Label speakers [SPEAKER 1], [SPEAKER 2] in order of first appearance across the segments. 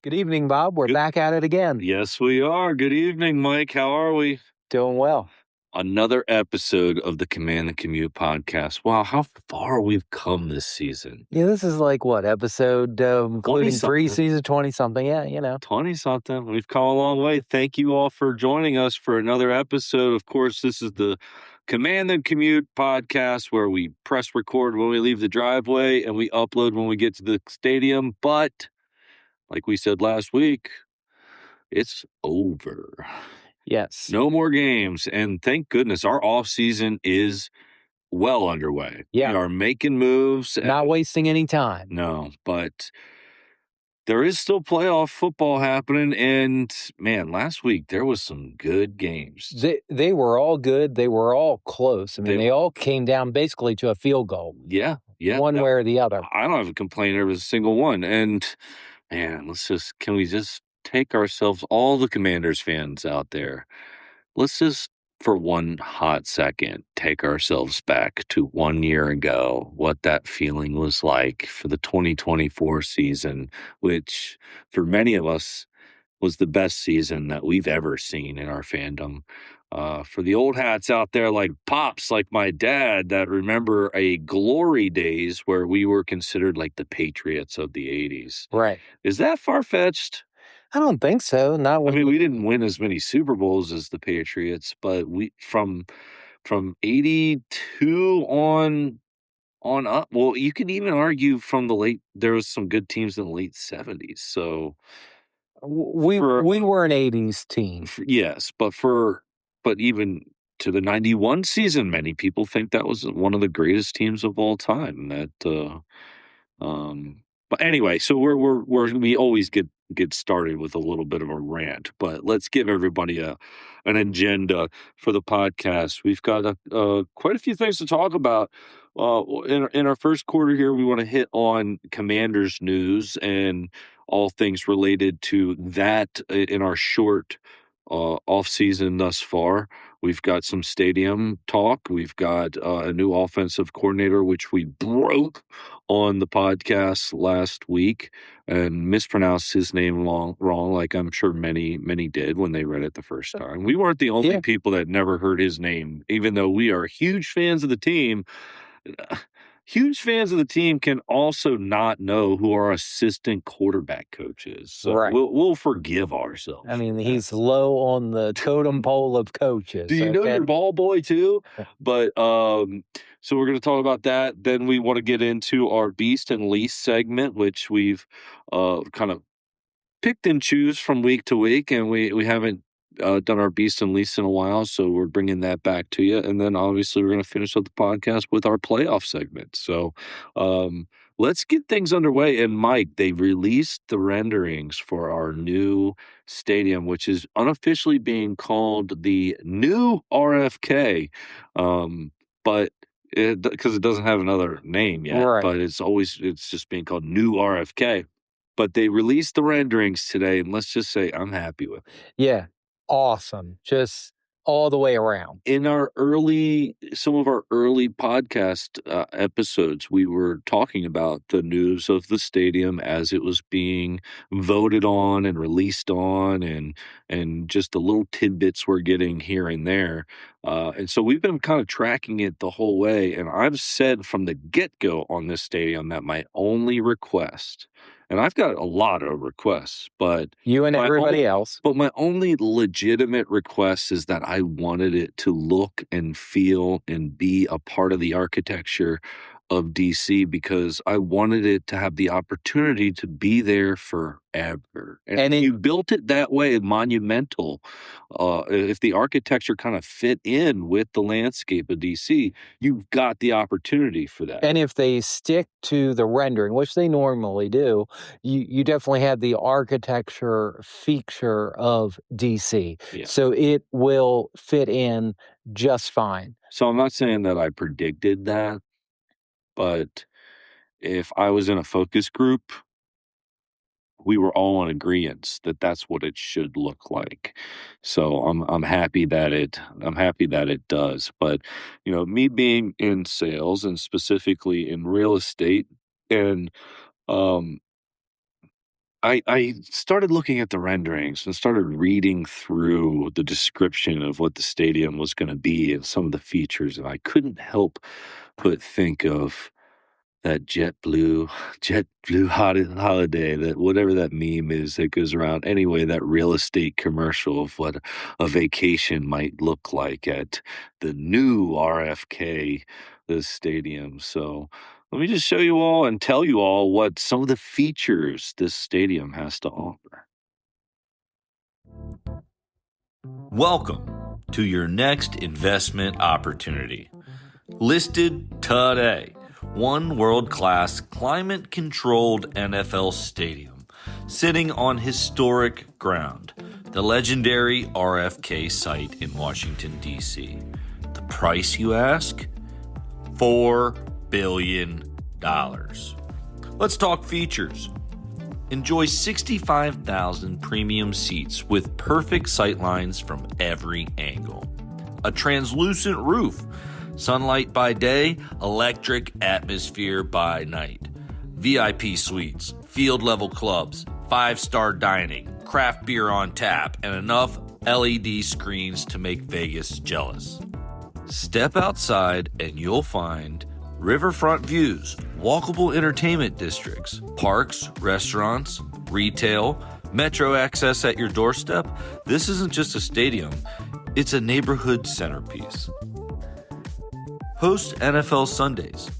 [SPEAKER 1] Good evening, Bob. We're
[SPEAKER 2] Good-
[SPEAKER 1] back at it again.
[SPEAKER 2] Yes, we are. Good evening, Mike. How are we?
[SPEAKER 1] Doing well.
[SPEAKER 2] Another episode of the Command the Commute podcast. Wow, how far we've come this season.
[SPEAKER 1] Yeah, this is like what, episode, including
[SPEAKER 2] 20-something.
[SPEAKER 1] preseason, 20-something. Yeah, you know.
[SPEAKER 2] 20-something. We've come a long way. Thank you all for joining us for another episode. Of course, this is the Command the Commute podcast where we press record when we leave the driveway and we upload when we get to the stadium. But like we said last week, it's over.
[SPEAKER 1] Yes.
[SPEAKER 2] No more games. And thank goodness our offseason is well underway.
[SPEAKER 1] Yeah.
[SPEAKER 2] We are making moves.
[SPEAKER 1] Not wasting any time.
[SPEAKER 2] No, but there is still playoff football happening. And man, last week there was some good games.
[SPEAKER 1] They were all good. They were all close. I mean, they all came down basically to a field goal.
[SPEAKER 2] Yeah.
[SPEAKER 1] One way or the other.
[SPEAKER 2] I don't have a complaint. There was a single one. And man, can we just take ourselves, all the Commanders fans out there, let's just for one hot second take ourselves back to 1 year ago, what that feeling was like for the 2024 season, which for many of us was the best season that we've ever seen in our fandom. For the old hats out there like Pops, like my dad, that remember a glory days where we were considered like the Patriots of the 80s.
[SPEAKER 1] Right.
[SPEAKER 2] Is that far-fetched?
[SPEAKER 1] I don't think so. Not when
[SPEAKER 2] we didn't win as many Super Bowls as the Patriots, but we from 82 on up. Well, you can even argue from there was some good teams in the late 70s. So
[SPEAKER 1] we were an 80s team.
[SPEAKER 2] Yes, but even to the 91 season, many people think that was one of the greatest teams of all time. But anyway, so we always get started with a little bit of a rant, but let's give everybody an agenda for the podcast. We've got quite a few things to talk about. In our first quarter here, we want to hit on Commanders news and all things related to that in our short off season thus far. We've got some stadium talk. We've got a new offensive coordinator, which we broke on the podcast last week and mispronounced his name wrong, like I'm sure many did when they read it the first time. We weren't the only people that never heard his name, even though we are huge fans of the team. Huge fans of the team can also not know who our assistant quarterback coach is. So
[SPEAKER 1] right.
[SPEAKER 2] We'll forgive ourselves.
[SPEAKER 1] I mean, he's low on the totem pole of coaches.
[SPEAKER 2] Do you know your ball boy too? But so we're going to talk about that. Then we want to get into our Beast and Lease segment, which we've kind of picked and choose from week to week, and we haven't done our Beast and Lease in a while, so we're bringing that back to you. And then obviously we're going to finish up the podcast with our playoff segment. So let's get things underway. And Mike, they released the renderings for our new stadium, which is unofficially being called the new RFK, but because it doesn't have another name yet,
[SPEAKER 1] right.
[SPEAKER 2] But it's just being called new RFK. But they released the renderings today, and let's just say I'm happy with it.
[SPEAKER 1] Yeah. Awesome. Just all the way around.
[SPEAKER 2] In some of our early podcast episodes, we were talking about the news of the stadium as it was being voted on and released on, and just the little tidbits we're getting here and there. And so we've been kind of tracking it the whole way. And I've said from the get-go on this stadium that my only request, and I've got a lot of requests, but
[SPEAKER 1] you and everybody else.
[SPEAKER 2] But my only legitimate request is that I wanted it to look and feel and be a part of the architecture of DC, because I wanted it to have the opportunity to be there forever. And if you built it that way, monumental, if the architecture kind of fit in with the landscape of DC, you've got the opportunity for that.
[SPEAKER 1] And if they stick to the rendering, which they normally do, you definitely have the architecture feature of DC.
[SPEAKER 2] Yeah.
[SPEAKER 1] So it will fit in just fine.
[SPEAKER 2] So I'm not saying that I predicted that, but if I was in a focus group, we were all in agreement that that's what it should look like. So I'm happy that it does. But me being in sales and specifically in real estate, and I started looking at the renderings and started reading through the description of what the stadium was gonna be and some of the features, and I couldn't help but think of that JetBlue holiday, that whatever that meme is that goes around. Anyway, that real estate commercial of what a vacation might look like at the new RFK, the stadium. So let me just show you all and tell you all what some of the features this stadium has to offer.
[SPEAKER 3] Welcome to your next investment opportunity. Listed today, one world-class climate-controlled NFL stadium sitting on historic ground, the legendary RFK site in Washington, D.C. The price, you ask? $4 billion. Let's talk features. Enjoy 65,000 premium seats with perfect sightlines from every angle. A translucent roof, sunlight by day, electric atmosphere by night. VIP suites, field-level clubs, 5-star dining, craft beer on tap, and enough LED screens to make Vegas jealous. Step outside and you'll find riverfront views, walkable entertainment districts, parks, restaurants, retail, metro access at your doorstep. This isn't just a stadium, it's a neighborhood centerpiece. Host NFL Sundays,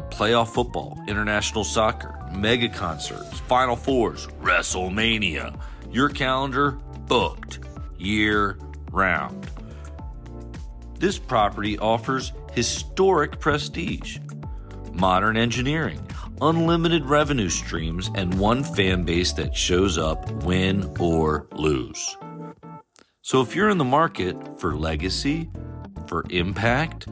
[SPEAKER 3] playoff football, international soccer, mega concerts, Final Fours, WrestleMania. Your calendar booked year round. This property offers historic prestige, modern engineering, unlimited revenue streams, and one fan base that shows up win or lose. So if you're in the market for legacy, for impact,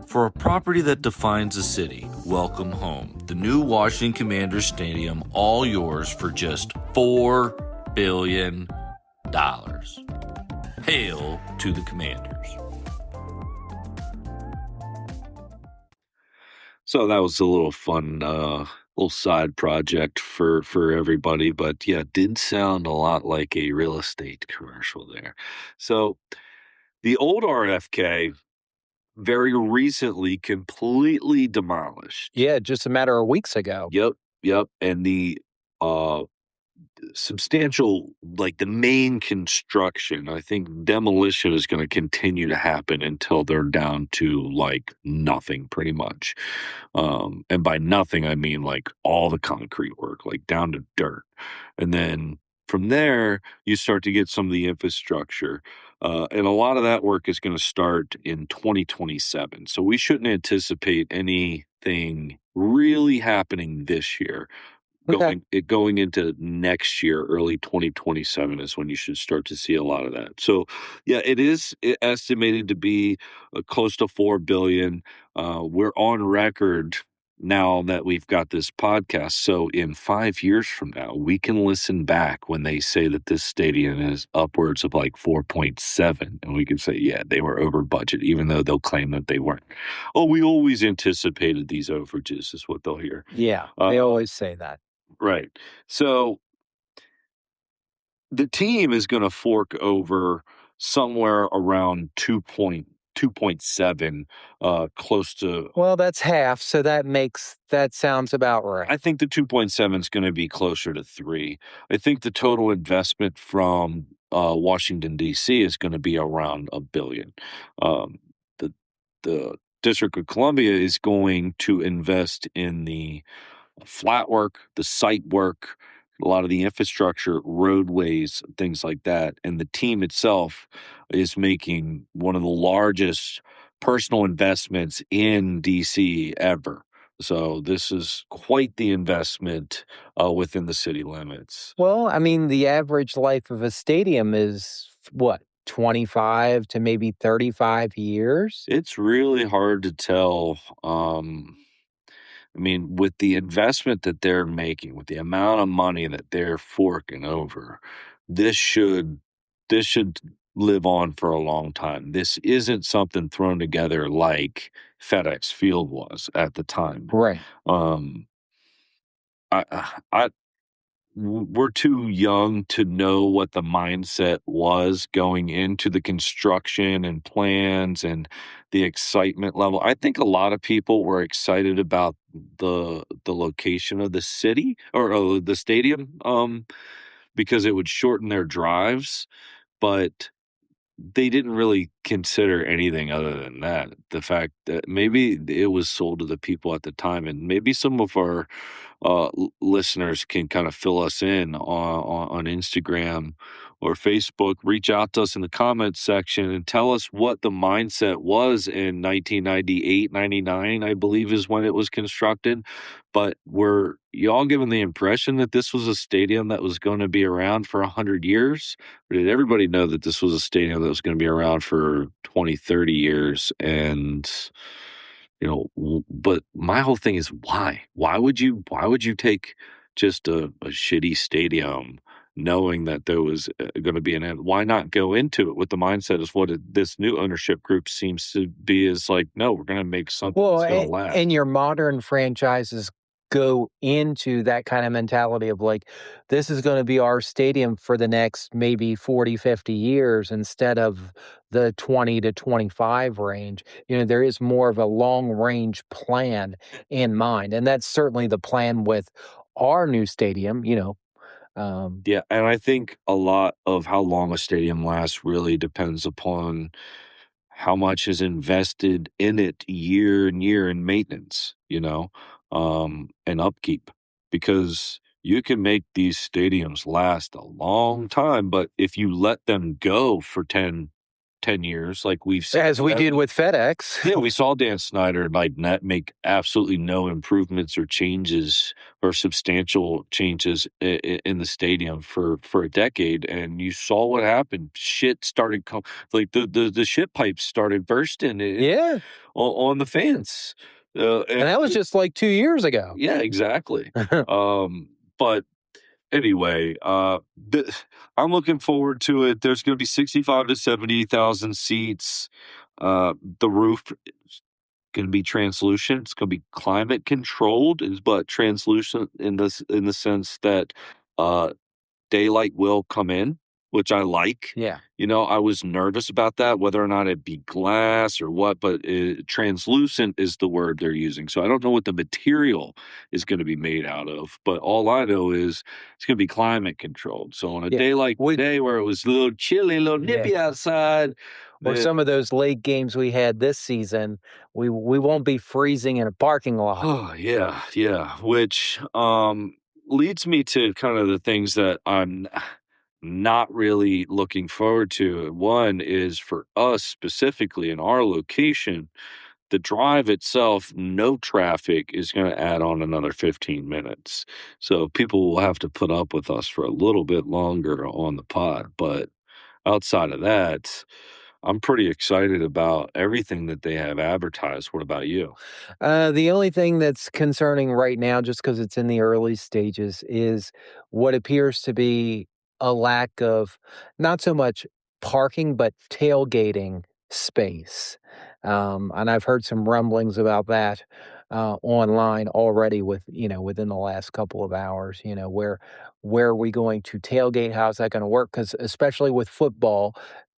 [SPEAKER 3] for a property that defines a city, welcome home. The new Washington Commanders Stadium, all yours for just $4 billion. Hail to the Commanders.
[SPEAKER 2] So that was a little fun, little side project for everybody, but yeah, it did sound a lot like a real estate commercial there. So the old RFK very recently completely demolished.
[SPEAKER 1] Yeah, just a matter of weeks ago.
[SPEAKER 2] Yep, and the substantial, like the main construction, I think demolition is going to continue to happen until they're down to like nothing pretty much. And by nothing, I mean like all the concrete work, like down to dirt. And then from there, you start to get some of the infrastructure. And a lot of that work is going to start in 2027. So we shouldn't anticipate anything really happening this year.
[SPEAKER 1] Okay.
[SPEAKER 2] Going into next year, early 2027 is when you should start to see a lot of that. So, yeah, it is estimated to be close to $4 billion. We're on record now that we've got this podcast. So in 5 years from now, we can listen back when they say that this stadium is upwards of like 4.7, and we can say, yeah, they were over budget, even though they'll claim that they weren't. Oh, we always anticipated these overages, is what they'll hear.
[SPEAKER 1] Yeah, they always say that.
[SPEAKER 2] Right. So the team is going to fork over somewhere around 2.7, close to.
[SPEAKER 1] Well, that's half, so that sounds about right.
[SPEAKER 2] I think the 2.7 is going to be closer to 3. I think the total investment from Washington, D.C. is going to be around $1 billion. The District of Columbia is going to invest in the flat work, the site work, a lot of the infrastructure, roadways, things like that. And the team itself is making one of the largest personal investments in DC ever. So this is quite the investment within the city limits.
[SPEAKER 1] Well, I mean, the average life of a stadium is what, 25 to maybe 35 years?
[SPEAKER 2] It's really hard to tell. I mean, with the investment that they're making, with the amount of money that they're forking over, this should live on for a long time. This isn't something thrown together like FedEx Field was at the time.
[SPEAKER 1] Right.
[SPEAKER 2] Um, I we're too young to know what the mindset was going into the construction and plans and the excitement level. I think a lot of people were excited about the location of the city or the stadium, because it would shorten their drives, but they didn't really consider anything other than that. The fact that maybe it was sold to the people at the time, and maybe some of our listeners can kind of fill us in on Instagram or Facebook. Reach out to us in the comments section and tell us what the mindset was in 1998, 99, I believe is when it was constructed. But were y'all given the impression that this was a stadium that was going to be around for 100 years? Or did everybody know that this was a stadium that was going to be around for 20, 30 years? And but my whole thing is why? Why would you take just a shitty stadium knowing that there was going to be an end? Why not go into it with the mindset as what this new ownership group seems to be is like, no, we're going to make something
[SPEAKER 1] Well,
[SPEAKER 2] that's going to last.
[SPEAKER 1] and your modern franchises go into that kind of mentality of like, this is going to be our stadium for the next maybe 40, 50 years instead of the 20 to 25 range. There is more of a long range plan in mind. And that's certainly the plan with our new stadium.
[SPEAKER 2] Yeah, and I think a lot of how long a stadium lasts really depends upon how much is invested in it year and year in maintenance, and upkeep. Because you can make these stadiums last a long time, but if you let them go for 10 years, like we've seen,
[SPEAKER 1] As we did with FedEx.
[SPEAKER 2] yeah, we saw Dan Snyder like not make absolutely no improvements or changes or substantial changes in the stadium for a decade, and you saw what happened. Shit started like the shit pipes started bursting
[SPEAKER 1] Yeah.
[SPEAKER 2] on the fence,
[SPEAKER 1] And that was just like 2 years ago.
[SPEAKER 2] yeah, exactly. But anyway, I'm looking forward to it. There's going to be 65 to 70,000 seats. The roof is going to be translucent. It's going to be climate controlled, but translucent in the sense that uh, daylight will come in, which I like.
[SPEAKER 1] Yeah.
[SPEAKER 2] I was nervous about that, whether or not it'd be glass or what, but translucent is the word they're using. So I don't know what the material is going to be made out of, but all I know is it's going to be climate controlled. So on a day like today where it was a little chilly, a little nippy outside,
[SPEAKER 1] or some of those late games we had this season, we won't be freezing in a parking lot.
[SPEAKER 2] Oh, yeah, which leads me to kind of the things that I'm not really looking forward to. One is for us specifically in our location, the drive itself, no traffic is going to add on another 15 minutes. So people will have to put up with us for a little bit longer on the pod. But outside of that, I'm pretty excited about everything that they have advertised. What about you?
[SPEAKER 1] The only thing that's concerning right now, just because it's in the early stages, is what appears to be a lack of not so much parking, but tailgating space. And I've heard some rumblings about that online already within the last couple of hours, where are we going to tailgate? How's that going to work? Because especially with football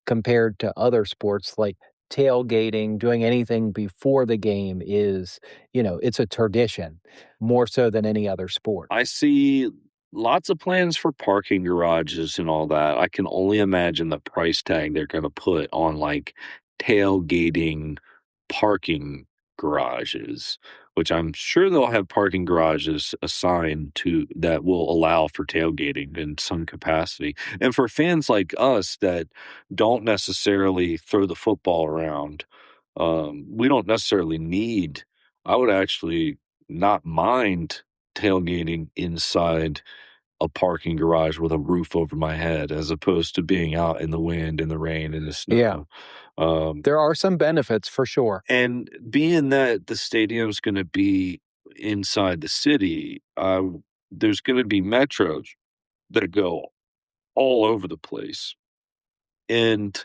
[SPEAKER 1] compared to other sports like tailgating, doing anything before the game is, it's a tradition more so than any other sport.
[SPEAKER 2] I see lots of plans for parking garages and all that. I can only imagine the price tag they're going to put on like tailgating parking garages, which I'm sure they'll have parking garages assigned to that will allow for tailgating in some capacity. And for fans like us that don't necessarily throw the football around, we don't necessarily need, I would actually not mind tailgating inside a parking garage with a roof over my head as opposed to being out in the wind, in the rain, in the snow.
[SPEAKER 1] Yeah. There are some benefits for sure.
[SPEAKER 2] And being that the stadium's going to be inside the city, there's going to be metros that go all over the place. And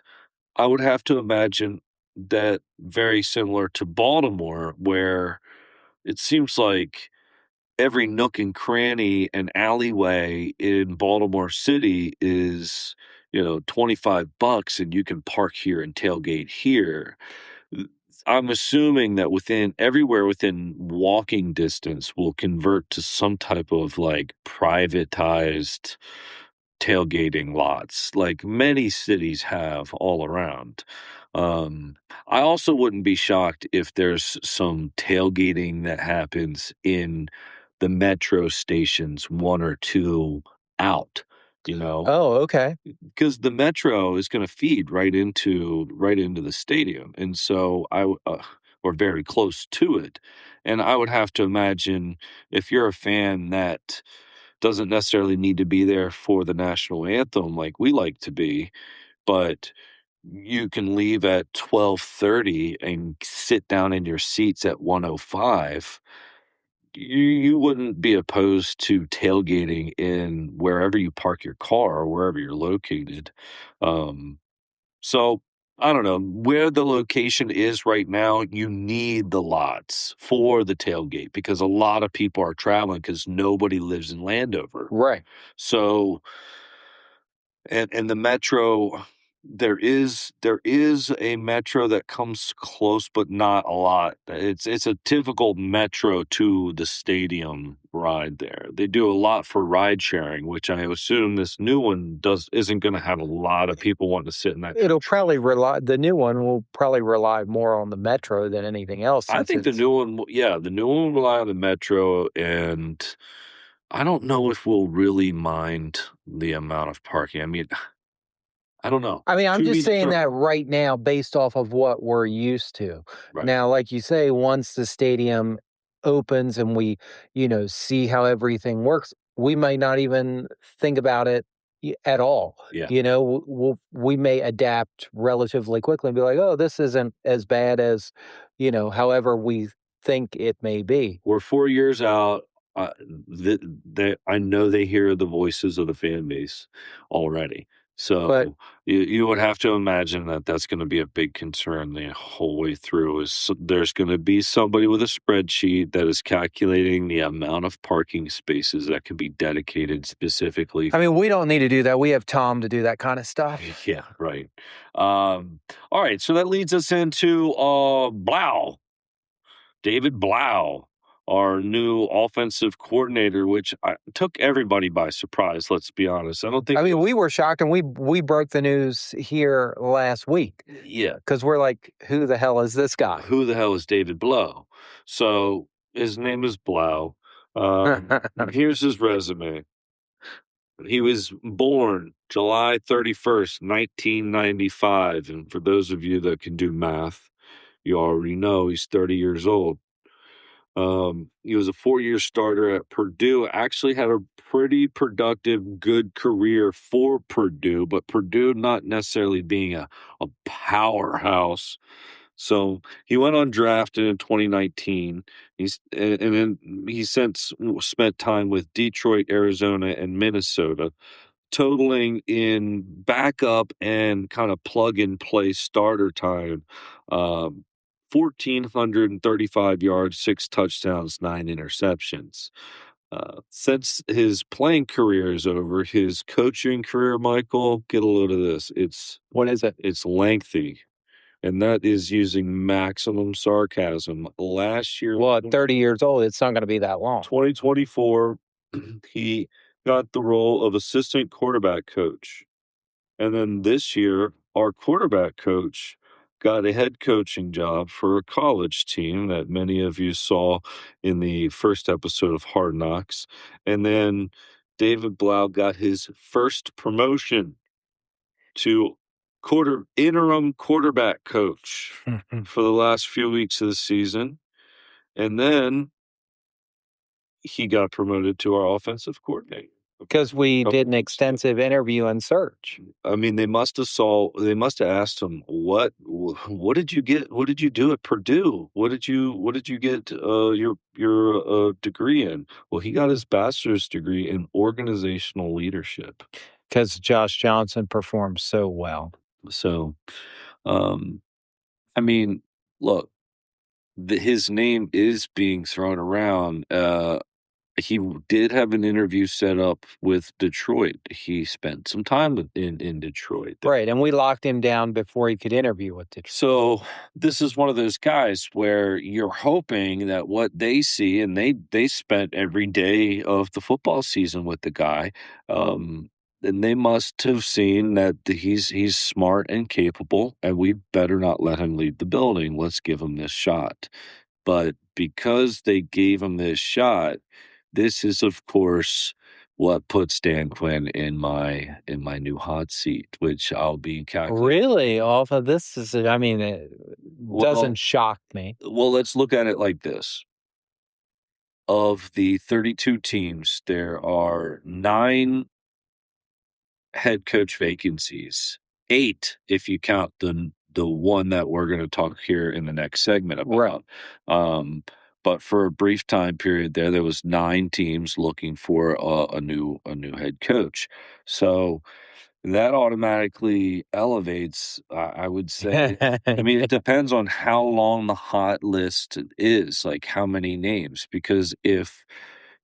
[SPEAKER 2] I would have to imagine that very similar to Baltimore, where it seems like every nook and cranny and alleyway in Baltimore City is, $25 and you can park here and tailgate here. I'm assuming that everywhere within walking distance will convert to some type of like privatized tailgating lots, like many cities have all around. Um, I also wouldn't be shocked if there's some tailgating that happens in the metro stations, one or two out,
[SPEAKER 1] Oh, okay.
[SPEAKER 2] because the metro is going to feed right into the stadium, and so or very close to it. And I would have to imagine if you're a fan that doesn't necessarily need to be there for the national anthem like we like to be, but you can leave at 12:30 and sit down in your seats at 1:05. You wouldn't be opposed to tailgating in wherever you park your car or wherever you're located. Um, so I don't know where the location is right now. You need the lots for the tailgate because a lot of people are traveling because nobody lives in Landover.
[SPEAKER 1] Right.
[SPEAKER 2] So and the metro, there is a metro that comes close, but not a lot. It's a typical metro to the stadium ride there. They do a lot for ride sharing, which I assume this new one isn't gonna have a lot of people wanting to sit in that.
[SPEAKER 1] The new one will probably rely more on the metro than anything else.
[SPEAKER 2] I think the new one will rely on the metro, and I don't know if we'll really mind the amount of parking. I mean, I don't know.
[SPEAKER 1] I mean, I'm
[SPEAKER 2] To be
[SPEAKER 1] just saying
[SPEAKER 2] determined.
[SPEAKER 1] that right now based off of what we're used to.
[SPEAKER 2] Right.
[SPEAKER 1] Now, like you say, once the stadium opens and we, see how everything works, we may not even think about it at all.
[SPEAKER 2] Yeah.
[SPEAKER 1] We may adapt relatively quickly and be like, oh, this isn't as bad as, however we think it may be.
[SPEAKER 2] We're 4 years out. I know they hear the voices of the fan base already. So
[SPEAKER 1] But
[SPEAKER 2] you would have to imagine that that's gonna be a big concern the whole way through there's gonna be somebody with a spreadsheet that is calculating the amount of parking spaces that can be dedicated specifically.
[SPEAKER 1] I mean, we don't need to do that. We have Tom to do that kind of stuff.
[SPEAKER 2] Yeah, right. All right, so that leads us into Blough. David Blough, our new offensive coordinator, which took everybody by surprise, let's be honest. I don't think
[SPEAKER 1] I mean, we were shocked, and we broke the news here last week.
[SPEAKER 2] Yeah.
[SPEAKER 1] Because we're like, who the hell is this guy?
[SPEAKER 2] Who the hell is David Blough? So his name is Blough. Here's his resume. He was born July 31st, 1995. And for those of you that can do math, you already know he's 30 years old. He was a 4-year starter at Purdue, actually had a pretty productive, good career for Purdue, but Purdue not necessarily being a powerhouse. So he went undrafted in 2019. And then he since spent time with Detroit, Arizona, and Minnesota, totaling in backup and kind of plug and play starter time, 1,435 yards, 6 touchdowns, 9 interceptions. Since his playing career is over, his coaching career, Michael, get a load of this.
[SPEAKER 1] What is it?
[SPEAKER 2] It's lengthy, and that is using maximum sarcasm. Last year,
[SPEAKER 1] Well, at 30 years old, it's not going to be that long.
[SPEAKER 2] 2024, he got the role of assistant quarterback coach. And then this year, our quarterback coach got a head coaching job for a college team that many of you saw in the first episode of Hard Knocks. And then David Blough got his first promotion to interim quarterback coach for the last few weeks of the season. And then he got promoted to our offensive coordinator.
[SPEAKER 1] Because we did an extensive interview and search.
[SPEAKER 2] I mean, they must have asked him, what did you get? What did you do at Purdue? What did you get your degree in? Well, he got his bachelor's degree in organizational leadership.
[SPEAKER 1] Because Josh Johnson performed so well.
[SPEAKER 2] So, I mean, look, his name is being thrown around. he did have an interview set up with Detroit. He spent some time in Detroit.
[SPEAKER 1] Right, and we locked him down before he could interview with Detroit.
[SPEAKER 2] So this is one of those guys where you're hoping that what they see, and they spent every day of the football season with the guy, and they must have seen that he's smart and capable, and we better not let him leave the building. Let's give him this shot. But because they gave him this shot, this is, of course, what puts Dan Quinn in my new hot seat, which I'll be calculating.
[SPEAKER 1] Really? Off of this is, I mean, it doesn't shock me.
[SPEAKER 2] Well, let's look at it like this. Of the 32 teams, there are 9 head coach vacancies. 8 if you count the one that we're going to talk here in the next segment about. But for a brief time period there was 9 teams looking for a new head coach. So that automatically elevates, I would say. I mean, it depends on how long the hot list is, like how many names. Because if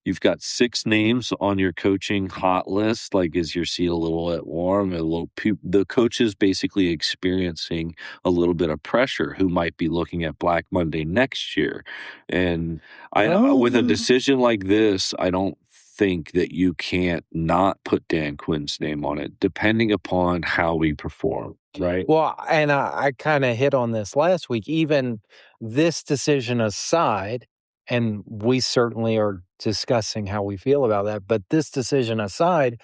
[SPEAKER 2] you've got 6 names on your coaching hot list, like, is your seat a little bit warm? The coach is basically experiencing a little bit of pressure who might be looking at Black Monday next year. And with a decision like this, I don't think that you can't not put Dan Quinn's name on it, depending upon how we perform, right?
[SPEAKER 1] Well, and I kind of hit on this last week. Even this decision aside, and we certainly are discussing how we feel about that, but this decision aside,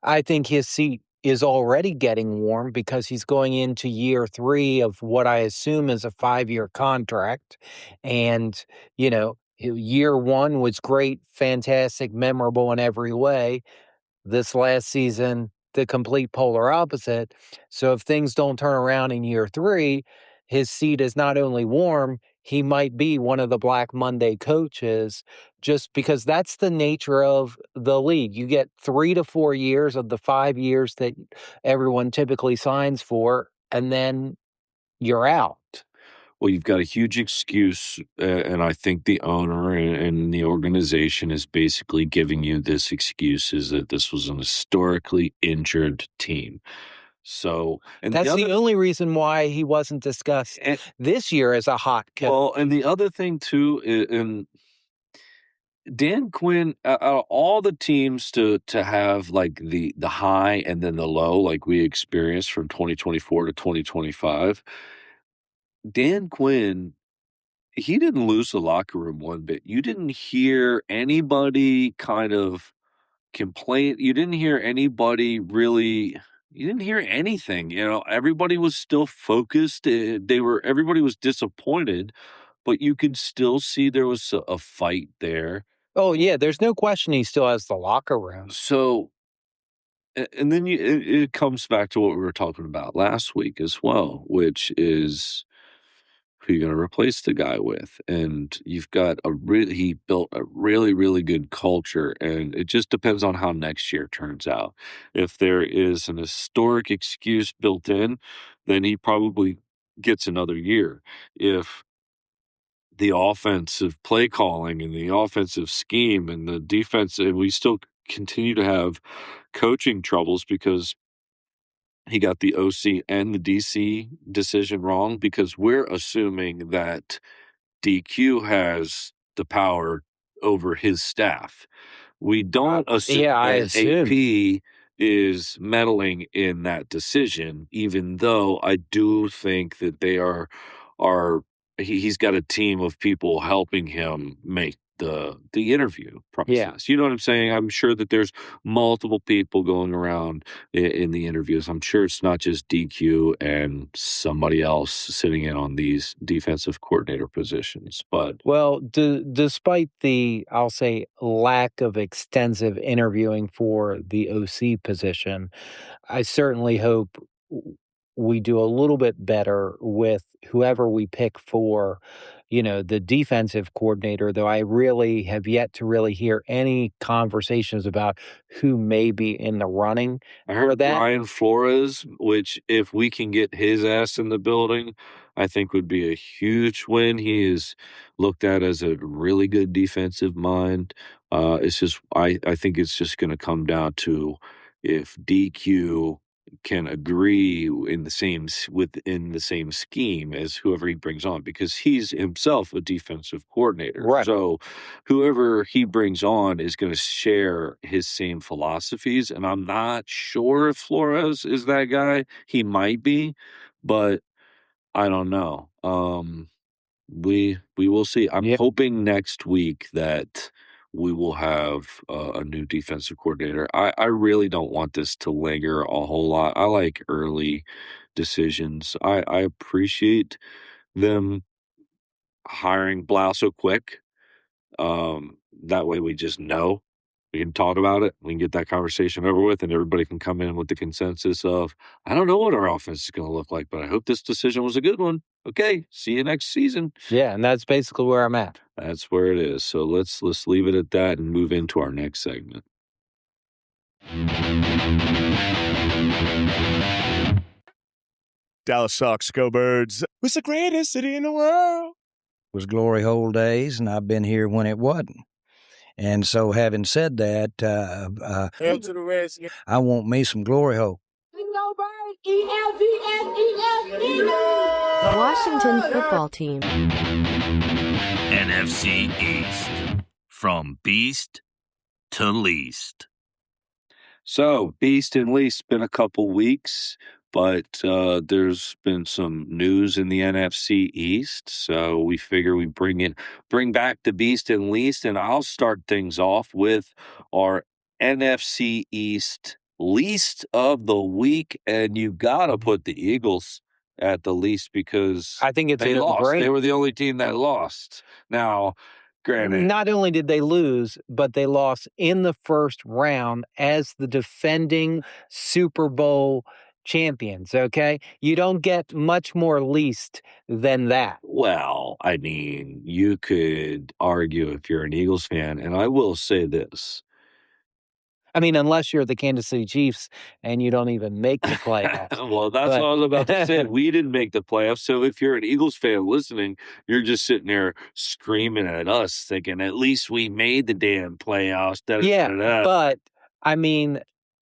[SPEAKER 1] I think his seat is already getting warm because he's going into year 3 of what I assume is a 5-year contract. And, year 1 was great, fantastic, memorable in every way. This last season, the complete polar opposite. So if things don't turn around in year 3, his seat is not only warm, he might be one of the Black Monday coaches, just because that's the nature of the league. You get 3 to 4 years of the 5 years that everyone typically signs for, and then you're out.
[SPEAKER 2] Well, you've got a huge excuse, and I think the owner and the organization is basically giving you this excuse, is that this was an historically injured team. So, and
[SPEAKER 1] that's the only reason why he wasn't discussed this year as a hot coach.
[SPEAKER 2] Well, and the other thing too, and Dan Quinn, out of all the teams to have like the high and then the low, like we experienced from 2024 to 2025, Dan Quinn, he didn't lose the locker room one bit. You didn't hear anybody kind of complain. You didn't hear anybody really. You didn't hear anything. Everybody was still focused. Everybody was disappointed, but you could still see there was a fight there.
[SPEAKER 1] Oh yeah, there's no question he still has the locker room.
[SPEAKER 2] So, and then it comes back to what we were talking about last week as well, which is who you're going to replace the guy with. And you've got he built a really, really good culture, and it just depends on how next year turns out. If there is an historic excuse built in, then he probably gets another year. If the offensive play calling and the offensive scheme and the defense, and we still continue to have coaching troubles because he got the OC and the DC decision wrong, because we're assuming that DQ has the power over his staff. We don't assume that AP is meddling in that decision, even though I do think that they are he's got a team of people helping him make the interview process.
[SPEAKER 1] Yeah.
[SPEAKER 2] You know what I'm saying? I'm sure that there's multiple people going around in the interviews. I'm sure it's not just DQ and somebody else sitting in on these defensive coordinator positions. But
[SPEAKER 1] well, despite the, I'll say, lack of extensive interviewing for the OC position, I certainly hope we do a little bit better with whoever we pick for, the defensive coordinator, though I really have yet to really hear any conversations about who may be in the running.
[SPEAKER 2] I heard Brian Flores, which if we can get his ass in the building, I think would be a huge win. He is looked at as a really good defensive mind. It's just I think it's just going to come down to if DQ can agree in the same within the same scheme as whoever he brings on, because he's himself a defensive coordinator.
[SPEAKER 1] Right.
[SPEAKER 2] So whoever he brings on is going to share his same philosophies, and I'm not sure if Flores is that guy. He might be, but I don't know. We will see. I'm
[SPEAKER 1] Yeah.
[SPEAKER 2] hoping next week that we will have a new defensive coordinator. I really don't want this to linger a whole lot. I like early decisions. I appreciate them hiring Blough so quick. That way we just know. We can talk about it. We can get that conversation over with, and everybody can come in with the consensus of, I don't know what our offense is going to look like, but I hope this decision was a good one. Okay, see you next season.
[SPEAKER 1] Yeah, and that's basically where I'm at.
[SPEAKER 2] That's where it is. So let's leave it at that and move into our next segment.
[SPEAKER 4] Dallas sucks. Go Birds. It's the greatest city in the world.
[SPEAKER 5] It was glory hole days, and I've been here when it wasn't. And so, having said that,
[SPEAKER 4] Hail to the Reds.
[SPEAKER 5] I want me some glory hole.
[SPEAKER 6] Washington football team.
[SPEAKER 3] NFC East. From beast to least.
[SPEAKER 2] So, Beast and Least, been a couple weeks, but there's been some news in the NFC East. So we figure we bring back the Beast and Least, and I'll start things off with our NFC East least of the week. And you gotta put the Eagles at the least because
[SPEAKER 1] I think it's
[SPEAKER 2] they
[SPEAKER 1] a
[SPEAKER 2] lost.
[SPEAKER 1] no-brainer.
[SPEAKER 2] They were the only team that lost. Now, granted,
[SPEAKER 1] Not only did they lose, but they lost in the first round as the defending Super Bowl champions, okay? You don't get much more least than that.
[SPEAKER 2] well, I mean, you could argue if you're an Eagles fan, and I will say this.
[SPEAKER 1] I mean, unless you're the Kansas City Chiefs and you don't even make the playoffs.
[SPEAKER 2] Well, that's what I was about to say. We didn't make the playoffs. So if you're an Eagles fan listening, you're just sitting there screaming at us, thinking, at least we made the damn playoffs.
[SPEAKER 1] Yeah, but I mean,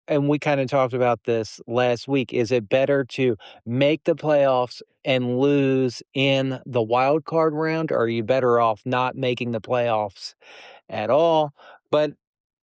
[SPEAKER 1] and we kind of talked about this last week. Is it better to make the playoffs and lose in the wild card round, or are you better off not making the playoffs at all? But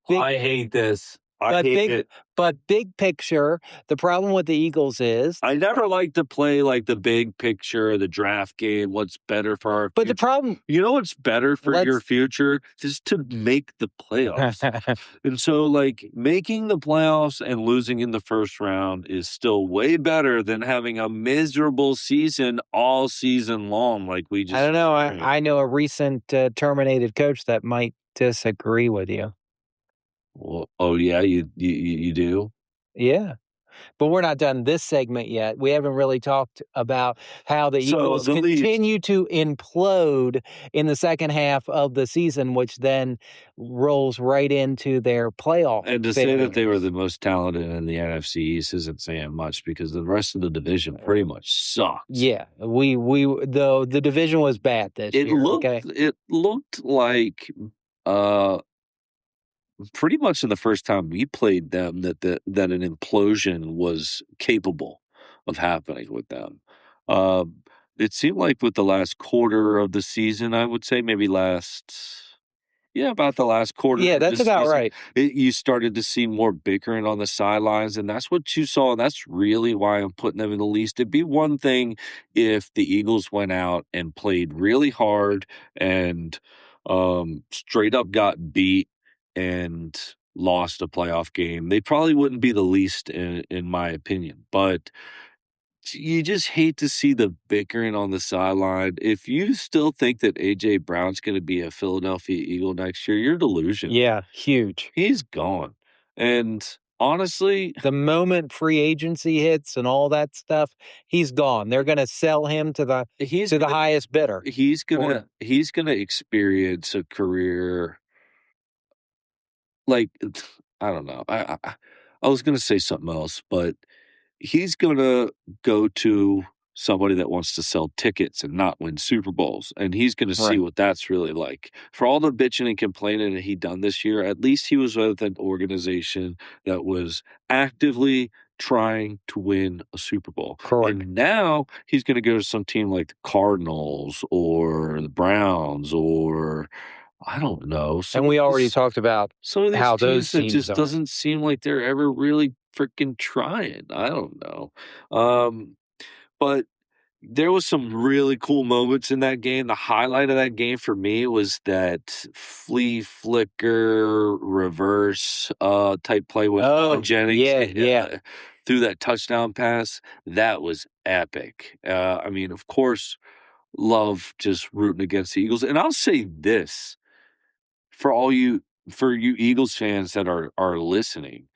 [SPEAKER 2] I hate this. I hate it.
[SPEAKER 1] But big picture, the problem with the Eagles is
[SPEAKER 2] I never like to play like the big picture, the draft game, what's better for our
[SPEAKER 1] but the
[SPEAKER 2] future.
[SPEAKER 1] problem
[SPEAKER 2] You know what's better for your future? Is to make the playoffs. And so, like, making the playoffs and losing in the first round is still way better than having a miserable season all season long, like we just
[SPEAKER 1] I don't know.
[SPEAKER 2] experienced.
[SPEAKER 1] I know a recent terminated coach that might disagree with you.
[SPEAKER 2] Well, oh yeah, you do?
[SPEAKER 1] Yeah. But we're not done this segment yet. We haven't really talked about how the
[SPEAKER 2] So,
[SPEAKER 1] Eagles
[SPEAKER 2] the least-
[SPEAKER 1] continue to implode in the second half of the season, which then rolls right into their playoff.
[SPEAKER 2] And to say that they were
[SPEAKER 1] failures.
[SPEAKER 2] the most talented in the NFC East isn't saying much because the rest of the division pretty much sucked.
[SPEAKER 1] Yeah, the division was bad this
[SPEAKER 2] It
[SPEAKER 1] year.
[SPEAKER 2] looked
[SPEAKER 1] Okay.
[SPEAKER 2] it looked like pretty much in the first time we played them that an implosion was capable of happening with them. It seemed like with the last quarter of the season, I would say maybe about the last quarter.
[SPEAKER 1] Yeah,
[SPEAKER 2] of
[SPEAKER 1] that's
[SPEAKER 2] the
[SPEAKER 1] about
[SPEAKER 2] season,
[SPEAKER 1] right.
[SPEAKER 2] you started to see more bickering on the sidelines, and that's what you saw. And that's really why I'm putting them in the least. It'd be one thing if the Eagles went out and played really hard and straight up got beat and lost a playoff game. They probably wouldn't be the least in my opinion, but you just hate to see the bickering on the sideline. If you still think that A.J. Brown's going to be a Philadelphia Eagle next year, you're delusional.
[SPEAKER 1] Yeah, huge.
[SPEAKER 2] He's gone. And honestly,
[SPEAKER 1] The moment free agency hits and all that stuff, he's gone. They're going to sell him to the highest bidder.
[SPEAKER 2] he's gonna experience a career like I don't know. I was gonna say something else, but he's gonna go to somebody that wants to sell tickets and not win Super Bowls. And he's going to see
[SPEAKER 1] Right.
[SPEAKER 2] what that's really like. For all the bitching and complaining that he done this year, at least he was with an organization that was actively trying to win a Super Bowl.
[SPEAKER 1] Correct.
[SPEAKER 2] And now he's going to go to some team like the Cardinals or the Browns or I don't know.
[SPEAKER 1] And we already talked about
[SPEAKER 2] some of these
[SPEAKER 1] how
[SPEAKER 2] teams
[SPEAKER 1] those
[SPEAKER 2] that
[SPEAKER 1] teams
[SPEAKER 2] just
[SPEAKER 1] are.
[SPEAKER 2] doesn't seem like they're ever really freaking trying. I don't know. But there was some really cool moments in that game. The highlight of that game for me was that flea flicker reverse type play with Jennings through that touchdown pass. That was epic. I mean, of course, love just rooting against the Eagles. And I'll say this for you Eagles fans that are listening.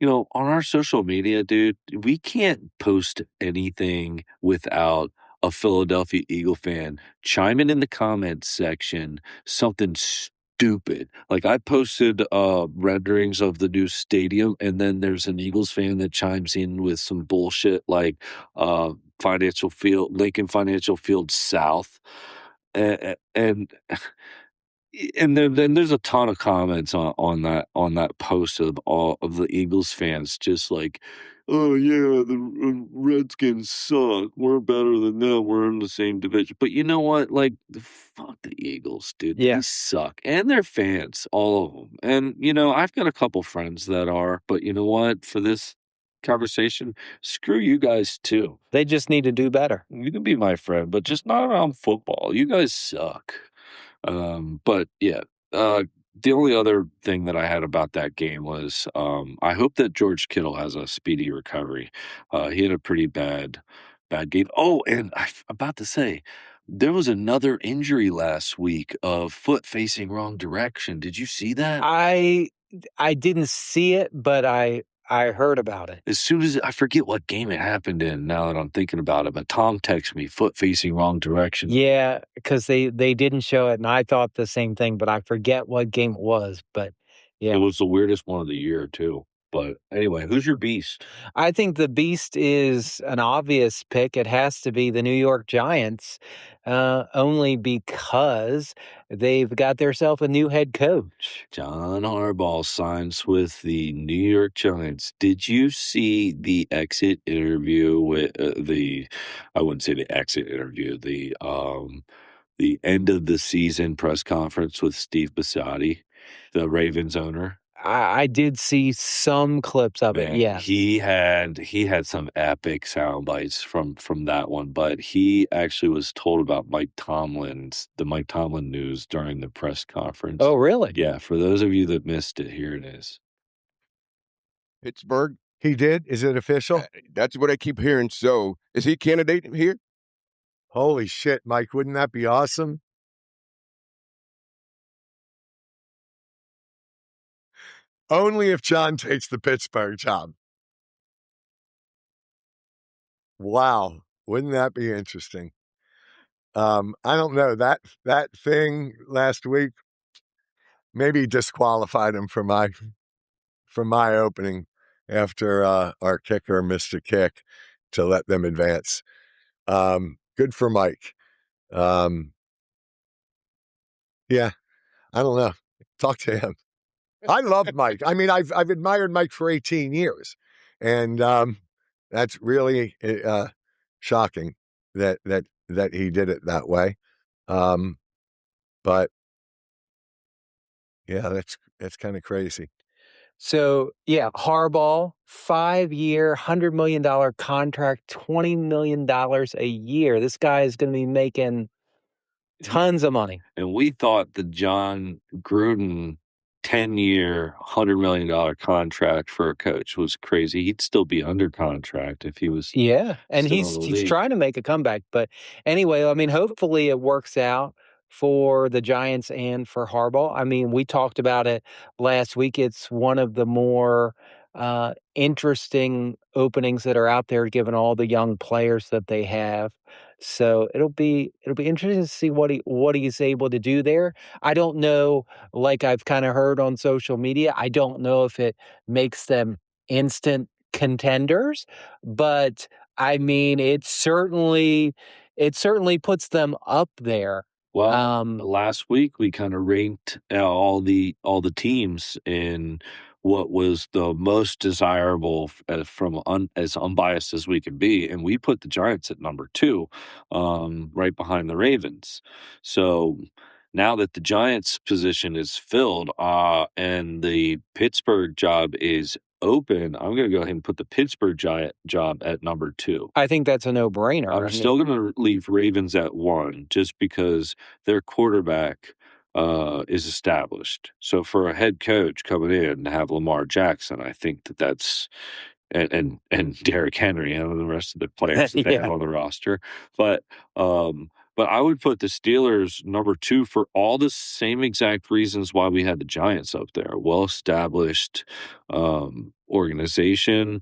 [SPEAKER 2] On our social media, dude, we can't post anything without a Philadelphia Eagle fan chiming in the comments section something stupid. Like I posted renderings of the new stadium, and then there's an Eagles fan that chimes in with some bullshit like Lincoln Financial Field South. And and then there's a ton of comments on that post of all of the Eagles fans just like, oh yeah, the Redskins suck. We're better than them. We're in the same division. But you know what? Like, fuck the Eagles, dude.
[SPEAKER 1] Yeah.
[SPEAKER 2] They suck, and their fans, all of them. And I've got a couple friends that are, but you know what? For this conversation, screw you guys too.
[SPEAKER 1] They just need to do better.
[SPEAKER 2] You can be my friend, but just not around football. You guys suck. But yeah, the only other thing that I had about that game was I hope that George Kittle has a speedy recovery. He had a pretty bad game. Oh, and I'm about to say, there was another injury last week of foot facing wrong direction. Did you see that?
[SPEAKER 1] I didn't see it, but I heard about it.
[SPEAKER 2] As soon as I forget what game it happened in now that I'm thinking about it, but Tom texted me, foot facing wrong direction.
[SPEAKER 1] Yeah, because they didn't show it, and I thought the same thing, but I forget what game it was. But
[SPEAKER 2] It
[SPEAKER 1] yeah,
[SPEAKER 2] was the weirdest one of the year, too. But anyway, who's your beast?
[SPEAKER 1] I think the beast is an obvious pick. It has to be the New York Giants, only because they've got themselves a new head coach.
[SPEAKER 2] John Harbaugh signs with the New York Giants. Did you see the exit interview with I wouldn't say the exit interview, the end of the season press conference with Steve Bisciotti, the Ravens owner?
[SPEAKER 1] I did see some clips of it.
[SPEAKER 2] Man,
[SPEAKER 1] Yeah,
[SPEAKER 2] he had some epic sound bites from that one, but he actually was told about the Mike Tomlin news during the press conference.
[SPEAKER 1] Oh, really?
[SPEAKER 2] Yeah, for those of you that missed it, here it is.
[SPEAKER 7] Pittsburgh.
[SPEAKER 4] He did? Is it official?
[SPEAKER 7] That's what I keep hearing. So, is he a candidate here?
[SPEAKER 4] Holy shit, Mike. Wouldn't that be awesome? Only if John takes the Pittsburgh job. Wow. Wouldn't that be interesting? I don't know. That thing last week maybe disqualified him from my opening after our kicker missed a kick to let them advance. Good for Mike. Yeah, I don't know. Talk to him. I love Mike. I mean, I've admired Mike for 18 years, and that's really shocking that he did it that way. But yeah, that's kind of crazy.
[SPEAKER 1] So, yeah, Harbaugh, 5-year, $100 million contract, $20 million a year. This guy is going to be making tons of money.
[SPEAKER 2] And we thought the John Gruden 10-year, $100 million contract for a coach was crazy. He'd still be under contract if he was.
[SPEAKER 1] Yeah, and
[SPEAKER 2] still in
[SPEAKER 1] he's
[SPEAKER 2] the
[SPEAKER 1] he's
[SPEAKER 2] league.
[SPEAKER 1] trying to make a comeback. But anyway, I mean, hopefully it works out for the Giants and for Harbaugh. I mean, we talked about it last week. It's one of the more interesting openings that are out there, given all the young players that they have. So it'll be interesting to see what he's able to do there. I don't know, like I've kind of heard on social media, I don't know if it makes them instant contenders, but I mean, it certainly puts them up there.
[SPEAKER 2] Well, last week we kind of ranked all the teams in what was the most desirable as unbiased as we could be, and we put the Giants at number 2, right behind the Ravens. So now that the Giants position is filled, and the Pittsburgh job is open, I'm going to go ahead and put the Pittsburgh job at number 2.
[SPEAKER 1] I think that's a no-brainer.
[SPEAKER 2] I'm still going to leave Ravens at 1 just because their quarterback is established. So for a head coach coming in to have Lamar Jackson, I think that's and Derrick Henry and the rest of the players that they have on the roster. But I would put the Steelers number 2 for all the same exact reasons why we had the Giants up there. Well-established organization.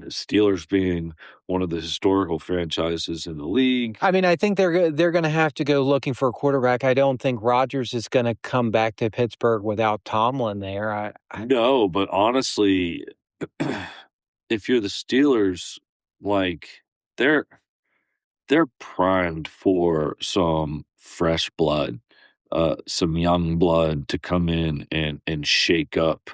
[SPEAKER 2] Steelers being one of the historical franchises in the league.
[SPEAKER 1] I mean, I think they're going to have to go looking for a quarterback. I don't think Rodgers is going to come back to Pittsburgh without Tomlin there.
[SPEAKER 2] No, but honestly, if you're the Steelers, like they're primed for some fresh blood, some young blood to come in and shake up.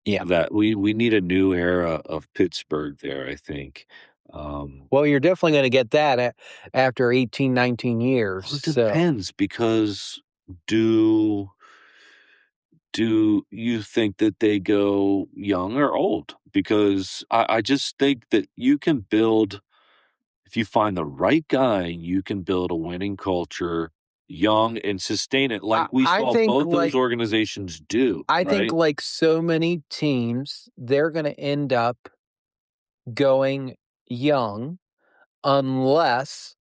[SPEAKER 1] Yeah.
[SPEAKER 2] That we need a new era of Pittsburgh there, I think.
[SPEAKER 1] Well, you're definitely going to get that after 18, 19 years.
[SPEAKER 2] Well, it depends because do you think that they go young or old? Because I just think that you can build, if you find the right guy, you can build a winning culture young and sustain it like we saw both those organizations do.
[SPEAKER 1] I think like so many teams, they're going to end up going young unless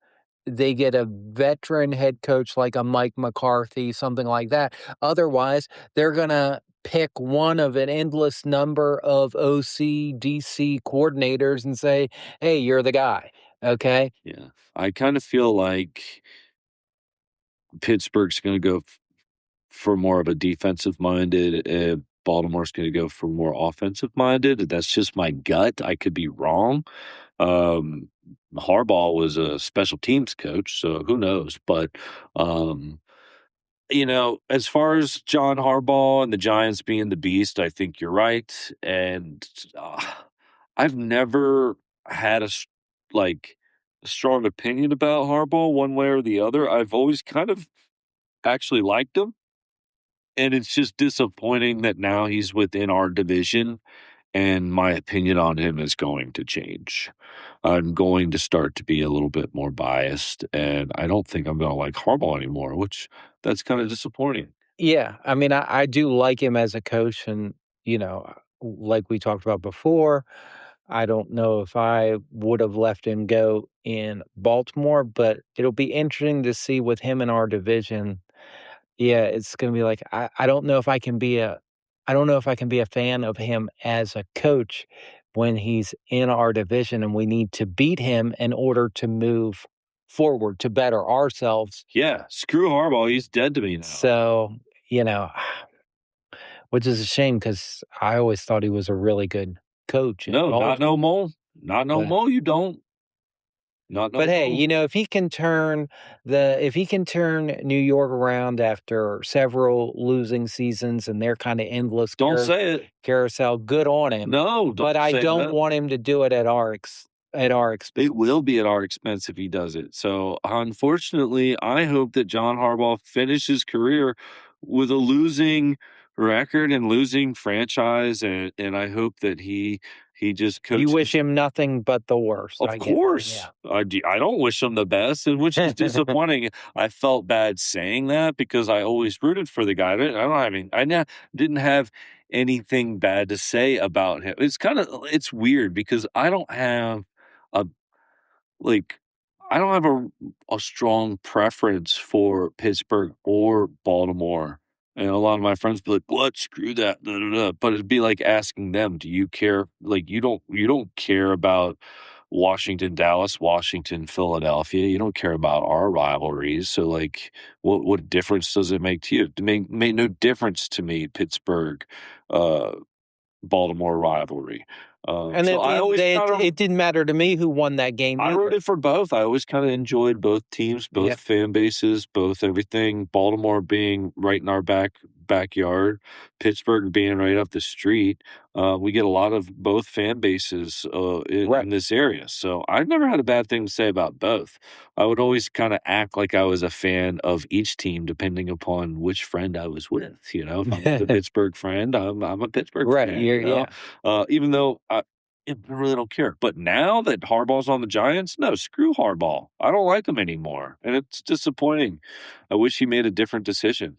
[SPEAKER 1] they get a veteran head coach like a Mike McCarthy, something like that. Otherwise, they're going to pick one of an endless number of OC, DC coordinators and say, hey, you're the guy. Okay?
[SPEAKER 2] Yeah. I kind of feel like Pittsburgh's going to go for more of a defensive-minded. Baltimore's going to go for more offensive-minded. That's just my gut. I could be wrong. Harbaugh was a special teams coach, so who knows? But, as far as John Harbaugh and the Giants being the beast, I think you're right. And I've never had a strong opinion about Harbaugh one way or the other. I've always kind of actually liked him. And it's just disappointing that now he's within our division and my opinion on him is going to change. I'm going to start to be a little bit more biased, and I don't think I'm going to like Harbaugh anymore, which that's kind of disappointing.
[SPEAKER 1] Yeah. I mean, I do like him as a coach, and, like we talked about before, I don't know if I would have let him go in Baltimore, but it'll be interesting to see with him in our division. Yeah, it's going to be like I don't know if I can be a fan of him as a coach when he's in our division and we need to beat him in order to move forward to better ourselves.
[SPEAKER 2] Yeah, screw Harbaugh, he's dead to me now.
[SPEAKER 1] So, which is a shame because I always thought he was a really good coach.
[SPEAKER 2] No, not no more. Not no more, you don't.
[SPEAKER 1] But hey, if he can turn New York around after several losing seasons and their kind of endless carousel, good on him.
[SPEAKER 2] No,
[SPEAKER 1] but I don't want him to do it at our expense.
[SPEAKER 2] It will be at our expense if he does it. So unfortunately, I hope that John Harbaugh finishes his career with a losing record and losing franchise, and I hope that he just coaches.
[SPEAKER 1] You wish him nothing but the worst.
[SPEAKER 2] Of course. I don't wish him the best, and which is disappointing. I felt bad saying that because I always rooted for the guy. I didn't have anything bad to say about him. It's weird because I don't have a strong preference for Pittsburgh or Baltimore. And a lot of my friends be like, "What? Screw that!" Da, da, da. But it'd be like asking them, "Do you care?" Like you don't care about Washington, Dallas, Washington, Philadelphia. You don't care about our rivalries. So like, what difference does it make to you? It made no difference to me. Pittsburgh, Baltimore rivalry.
[SPEAKER 1] And
[SPEAKER 2] So
[SPEAKER 1] at the
[SPEAKER 2] I
[SPEAKER 1] end of the
[SPEAKER 2] always
[SPEAKER 1] day,
[SPEAKER 2] kind of
[SPEAKER 1] it didn't matter to me who won that game
[SPEAKER 2] I
[SPEAKER 1] either.
[SPEAKER 2] rooted for both. I always kind of enjoyed both teams, both
[SPEAKER 1] Yeah.
[SPEAKER 2] fan bases, both everything. Baltimore being right in our backyard, Pittsburgh being right up the street. We get a lot of both fan bases in this area. So I never had a bad thing to say about both. I would always kind of act like I was a fan of each team, depending upon which friend I was with. You know, if I'm with a Pittsburgh friend, I'm a Pittsburgh
[SPEAKER 1] Right.
[SPEAKER 2] fan.
[SPEAKER 1] You're,
[SPEAKER 2] You know?
[SPEAKER 1] yeah.
[SPEAKER 2] Even though I really don't care. But now that Harbaugh's on the Giants, no, screw Harbaugh. I don't like him anymore, and it's disappointing. I wish he made a different decision.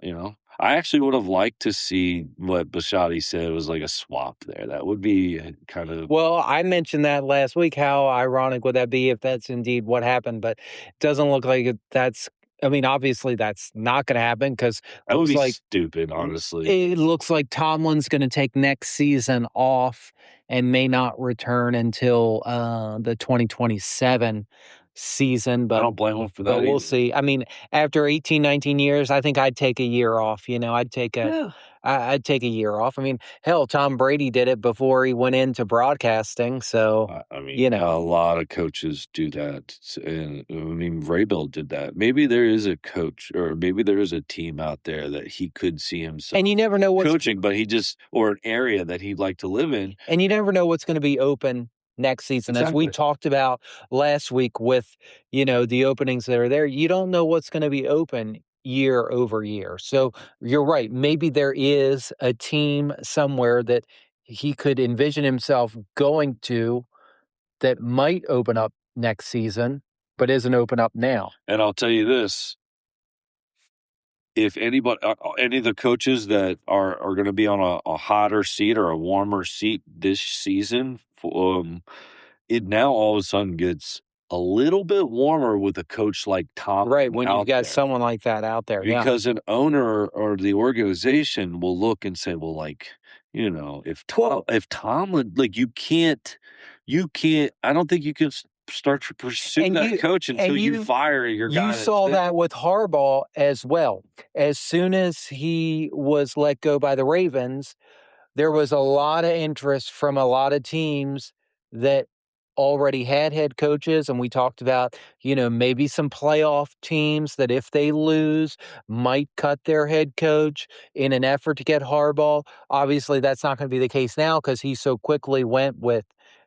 [SPEAKER 2] You know, I actually would have liked to see what Bisciotti said was like a swap there. That would be kind of
[SPEAKER 1] Well, I mentioned that last week. How ironic would that be if that's indeed what happened? But it doesn't look like that's. I mean, obviously, that's not going to happen because
[SPEAKER 2] that would
[SPEAKER 1] looks
[SPEAKER 2] be
[SPEAKER 1] like
[SPEAKER 2] stupid, honestly.
[SPEAKER 1] it looks like Tomlin's going to take next season off and may not return until the 2027 season.
[SPEAKER 2] I
[SPEAKER 1] But
[SPEAKER 2] don't blame him for that.
[SPEAKER 1] but we'll
[SPEAKER 2] either.
[SPEAKER 1] see. I mean, after 18, 19 years, I think I'd take a year off. You know, I'd take I'd take a year off. I mean, hell, Tom Brady did it before he went into broadcasting. So,
[SPEAKER 2] I mean,
[SPEAKER 1] you know,
[SPEAKER 2] a lot of coaches do that, and I mean, Vrabel did that. Maybe there is a coach, or maybe there is a team out there that he could see himself
[SPEAKER 1] and you never know what's
[SPEAKER 2] coaching, but or an area that he'd like to live in.
[SPEAKER 1] and you never know what's going to be open next season. As we
[SPEAKER 2] Exactly.
[SPEAKER 1] talked about last week with, you know, the openings that are there, you don't know what's going to be open year over year. So you're right. Maybe there is a team somewhere that he could envision himself going to that might open up next season, but isn't open up now.
[SPEAKER 2] And I'll tell you this: if anybody, any of the coaches that are going to be on a hotter seat or a warmer seat this season, it now all of a sudden gets a little bit warmer with a coach like Tom.
[SPEAKER 1] Right, when you've
[SPEAKER 2] out
[SPEAKER 1] got
[SPEAKER 2] there.
[SPEAKER 1] someone like that out there. Yeah.
[SPEAKER 2] Because an owner or the organization will look and say, well, like, you know, if Tomlin, like, you can't, I don't think you can start to pursue
[SPEAKER 1] And
[SPEAKER 2] that
[SPEAKER 1] you-
[SPEAKER 2] coach until
[SPEAKER 1] and
[SPEAKER 2] you
[SPEAKER 1] you-
[SPEAKER 2] fire your guy.
[SPEAKER 1] You
[SPEAKER 2] that's
[SPEAKER 1] saw
[SPEAKER 2] there.
[SPEAKER 1] that with Harbaugh as well. As soon as he was let go by the Ravens, there was a lot of interest from a lot of teams that already had head coaches. And we talked about, you know, maybe some playoff teams that if they lose might cut their head coach in an effort to get Harbaugh. Obviously, that's not going to be the case now because he so quickly went with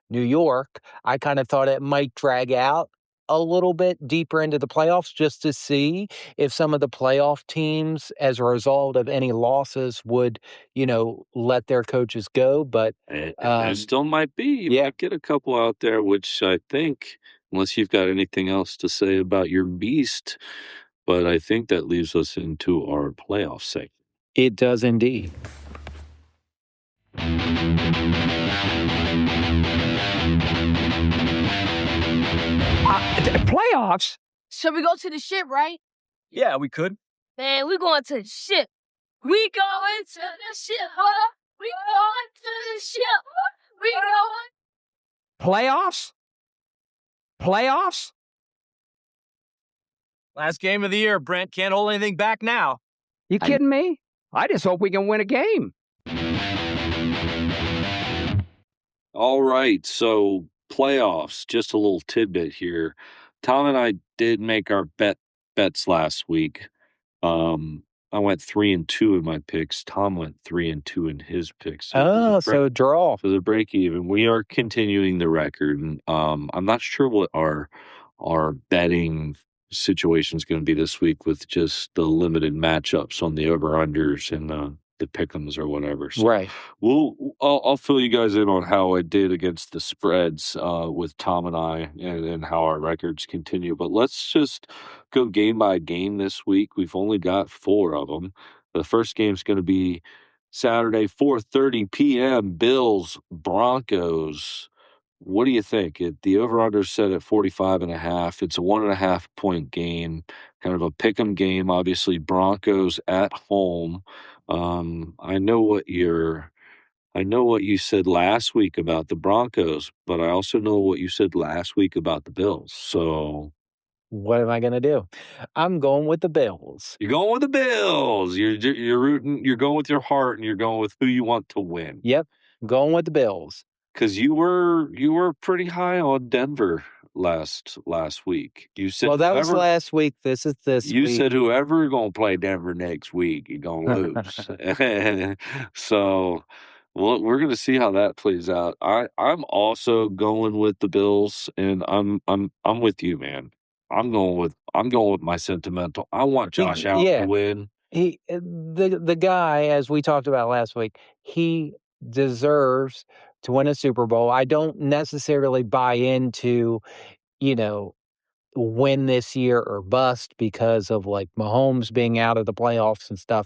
[SPEAKER 1] New York. I kind of thought it might drag out a little bit deeper into the playoffs just to see if some of the playoff teams, as a result of any losses, would, you know, let their coaches go. But
[SPEAKER 2] And there still might be. You might get a couple out there, which I think, unless you've got anything else to say about your beast, but I think that leaves us into our playoff segment.
[SPEAKER 1] It does indeed.
[SPEAKER 8] Playoffs?
[SPEAKER 9] Should we go to the ship, right?
[SPEAKER 8] Yeah, we could.
[SPEAKER 9] Man, we going to the ship. We going to the ship, huh? We going to the ship. We going.
[SPEAKER 8] Playoffs? Playoffs? Last game of the year, Brent. Can't hold anything back now. You kidding me? I just hope we can win a game.
[SPEAKER 2] All right, so playoffs, just a little tidbit here. Tom and I did make our bets last week. I went 3-2 in my picks. Tom went 3-2 in his picks.
[SPEAKER 1] So draw.
[SPEAKER 2] So the break even. We are continuing the record. And, I'm not sure what our betting situation is going to be this week with just the limited matchups on the over-unders and the pick'ems or whatever. So
[SPEAKER 1] Right.
[SPEAKER 2] I'll fill you guys in on how I did against the spreads with Tom and I and how our records continue. But let's just go game by game this week. We've only got 4 of them. The first game's going to be Saturday, 4:30 p.m. Bills, Broncos. What do you think? The over-under set at 45.5. It's a 1.5 point game, kind of a pick'em game. Obviously, Broncos at home. I know what you said last week about the Broncos, but I also know what you said last week about the Bills. So
[SPEAKER 1] what am I going to do? I'm going with the Bills.
[SPEAKER 2] You're going with the Bills. You're rooting. You're going with your heart, and you're going with who you want to win.
[SPEAKER 1] Yep, going with the Bills.
[SPEAKER 2] Because you were pretty high on Denver last week. You said
[SPEAKER 1] Well, that was last week. This is this
[SPEAKER 2] you
[SPEAKER 1] week.
[SPEAKER 2] said whoever going to play Denver next week, you're going to lose. So, well, we're going to see how that plays out. I'm also going with the Bills, and I'm with you, man. I'm going with my sentimental. I want Josh Allen to win.
[SPEAKER 1] The guy, as we talked about last week, he deserves to win a Super Bowl. I don't necessarily buy into, win this year or bust because of like Mahomes being out of the playoffs and stuff.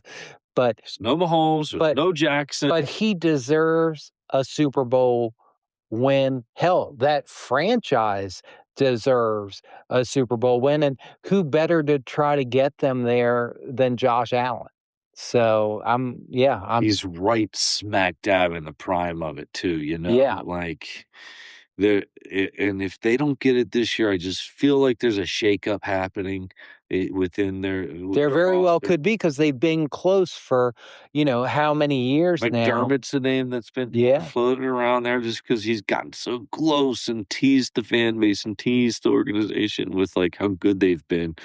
[SPEAKER 1] But
[SPEAKER 2] there's no Mahomes, there's no Jackson.
[SPEAKER 1] But he deserves a Super Bowl win. Hell, that franchise deserves a Super Bowl win. And who better to try to get them there than Josh Allen? So
[SPEAKER 2] he's right smack dab in the prime of it too,
[SPEAKER 1] Yeah.
[SPEAKER 2] Like and if they don't get it this year, I just feel like there's a shakeup happening within their
[SPEAKER 1] there very roster. Well could be because they've been close for how many years now.
[SPEAKER 2] McDermott's the name that's been floating around there just because he's gotten so close and teased the fan base and teased the organization with like how good they've been,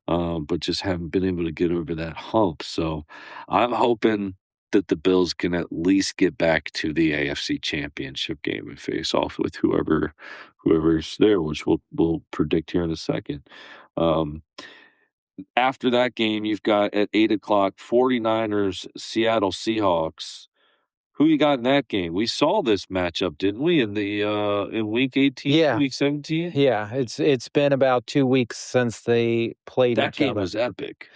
[SPEAKER 2] but just haven't been able to get over that hump. So I'm hoping that the Bills can at least get back to the AFC Championship game and face off with whoever's there, which we'll predict here in a second. After that game, you've got at 8 o'clock 49ers, Seattle Seahawks. Who you got in that game? We saw this matchup, didn't we, in week 18, week 17?
[SPEAKER 1] Yeah, it's been about 2 weeks since they played each other.
[SPEAKER 2] That game was epic.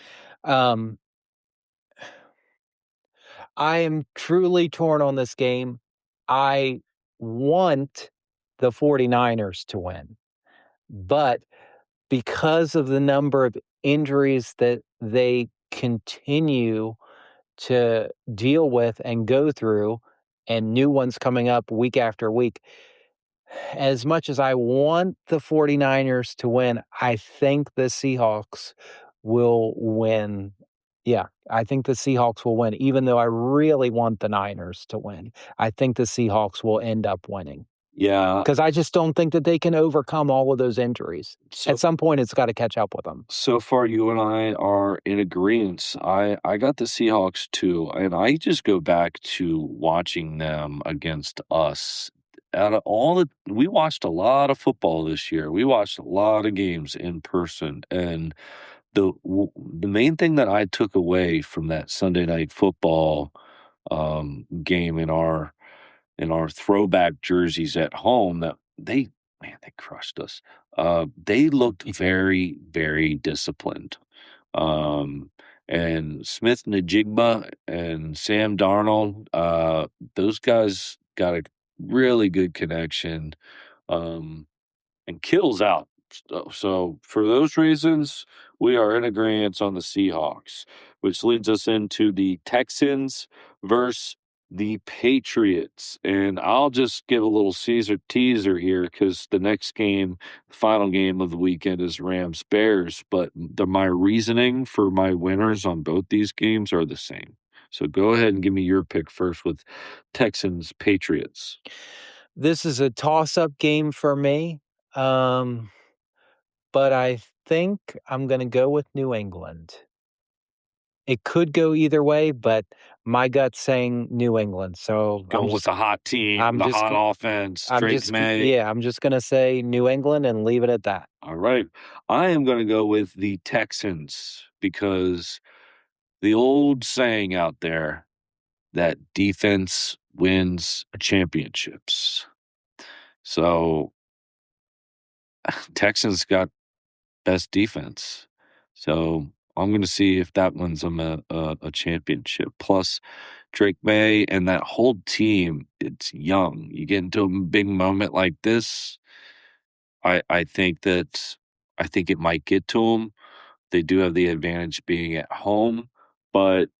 [SPEAKER 1] I am truly torn on this game. I want the 49ers to win. But because of the number of injuries that they continue to deal with and go through, and new ones coming up week after week, as much as I want the 49ers to win, I think the Seahawks will win. Yeah, I think the Seahawks will win, even though I really want the Niners to win. I think the Seahawks will end up winning.
[SPEAKER 2] Yeah.
[SPEAKER 1] Because I just don't think that they can overcome all of those injuries. At some point, it's got to catch up with them.
[SPEAKER 2] So far, you and I are in agreement. I got the Seahawks too, and I just go back to watching them against us. We watched a lot of football this year. We watched a lot of games in person, and the main thing that I took away from that Sunday night football game in our throwback jerseys at home, that they crushed us. They looked very, very disciplined. And Smith Najigba and Sam Darnold, those guys got a really good connection, and Kittle's out. So for those reasons, we are in agreement on the Seahawks, which leads us into the Texans versus the Patriots. And I'll just give a little Caesar teaser here because the next game, the final game of the weekend, is Rams-Bears. But my reasoning for my winners on both these games are the same. So go ahead and give me your pick first with Texans-Patriots.
[SPEAKER 1] This is a toss-up game for me. But I think I'm going to go with New England. It could go either way, but my gut's saying New England. So
[SPEAKER 2] going with the hot team, hot offense, Drake May.
[SPEAKER 1] Yeah, I'm just going to say New England and leave it at that.
[SPEAKER 2] All right. I am going to go with the Texans because the old saying out there that defense wins championships. So Texans got best defense. So I'm going to see if that wins them a championship. Plus, Drake May and that whole team, it's young. You get into a big moment like this, I think it might get to them. They do have the advantage being at home, but